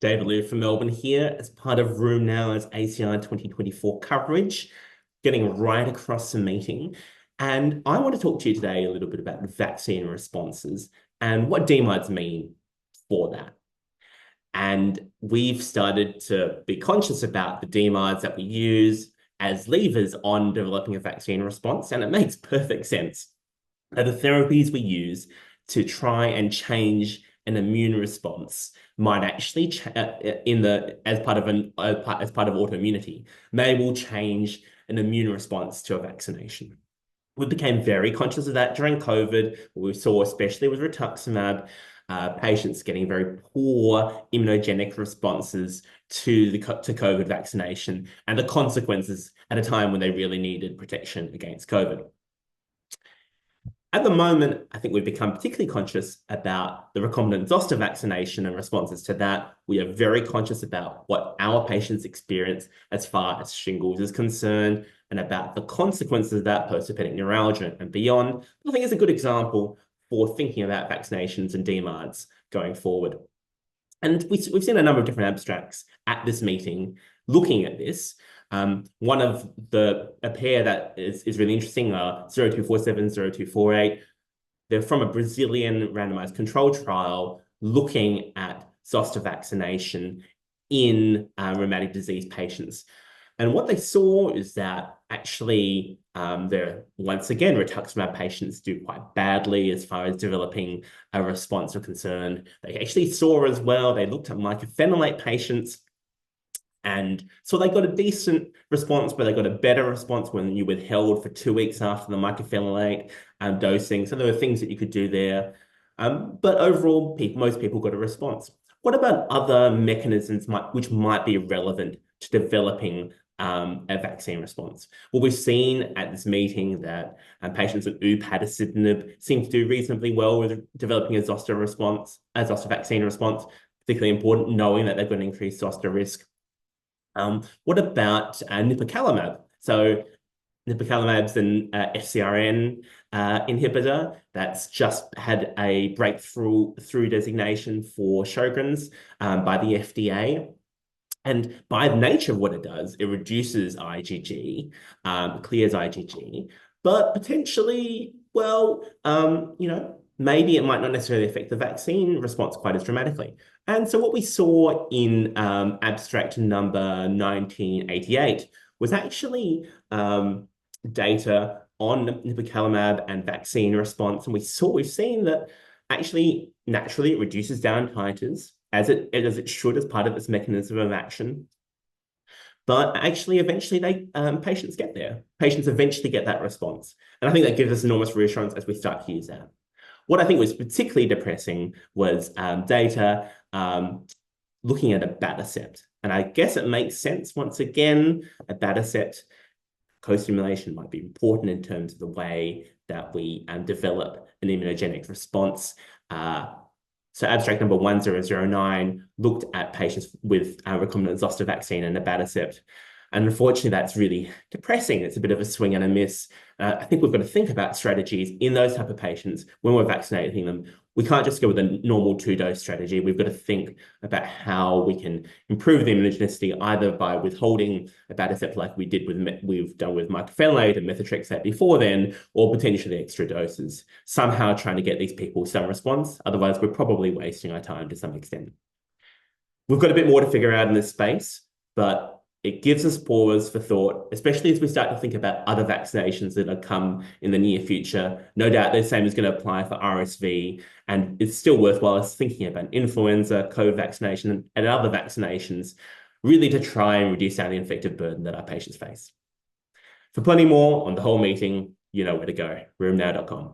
David Liew from Melbourne here as part of Room Now's ACR 2024 coverage, getting right across the meeting. And I want to talk to you today a little bit about vaccine responses and what DMARDs mean for that. And we've started to be conscious about the DMARDs that we use as levers on developing a vaccine response. And it makes perfect sense that the therapies we use to try and change an immune response might actually as part of autoimmunity will change an immune response to a vaccination. We became very conscious of that during COVID. We saw, especially with rituximab, patients getting very poor immunogenic responses to COVID vaccination and the consequences at a time when they really needed protection against COVID. At the moment, I think we've become particularly conscious about the recombinant zoster vaccination and responses to that. We are very conscious about what our patients experience as far as shingles is concerned and about the consequences of that post-herpetic neuralgia and beyond. I think it's a good example for thinking about vaccinations and DMARDs going forward. And we've seen a number of different abstracts at this meeting looking at this. One of a pair that is really interesting, 0247, 0248. They're from a Brazilian randomized control trial looking at zoster vaccination in rheumatic disease patients. And what they saw is that actually, once again, rituximab patients do quite badly as far as developing a response or concern. They actually saw as well, they looked at mycophenolate patients, and so they got a decent response, but they got a better response when you withheld for 2 weeks after the mycophenolate dosing. So there were things that you could do there. But overall, most people got a response. What about other mechanisms which might be relevant to developing a vaccine response? Well, we've seen at this meeting that patients with upadacitinib seem to do reasonably well with developing a zoster vaccine response, particularly important knowing that they've got an increased zoster risk. What about nipocalimab? So nipocalimab's an FcRn inhibitor that's just had a breakthrough designation for Sjogren's by the FDA. And by the nature of what it does, it reduces IgG, clears IgG, but potentially, maybe it might not necessarily affect the vaccine response quite as dramatically. And so what we saw in abstract number 1988 was actually data on nipocalimab and vaccine response. And we've seen that actually naturally it reduces down titers as it should as part of its mechanism of action. But actually, eventually, patients get there. Patients eventually get that response. And I think that gives us enormous reassurance as we start to use that. What I think was particularly depressing was data looking at abatacept. And I guess it makes sense, once again, abatacept co-stimulation might be important in terms of the way that we develop an immunogenic response. So abstract number 1009 looked at patients with recombinant zoster vaccine and abatacept. And unfortunately, that's really depressing. It's a bit of a swing and a miss. I think we've got to think about strategies in those type of patients when we're vaccinating them. We can't just go with a normal 2-dose strategy. We've got to think about how we can improve the immunogenicity either by withholding abatacept like we've done with mycophenolate and methotrexate before then, or potentially extra doses. Somehow trying to get these people some response. Otherwise, we're probably wasting our time to some extent. We've got a bit more to figure out in this space, but it gives us pause for thought, especially as we start to think about other vaccinations that will come in the near future. No doubt the same is going to apply for RSV, and it's still worthwhile us thinking about influenza, COVID vaccination, and other vaccinations, really to try and reduce down the infective burden that our patients face. For plenty more on the whole meeting, you know where to go, roomnow.com.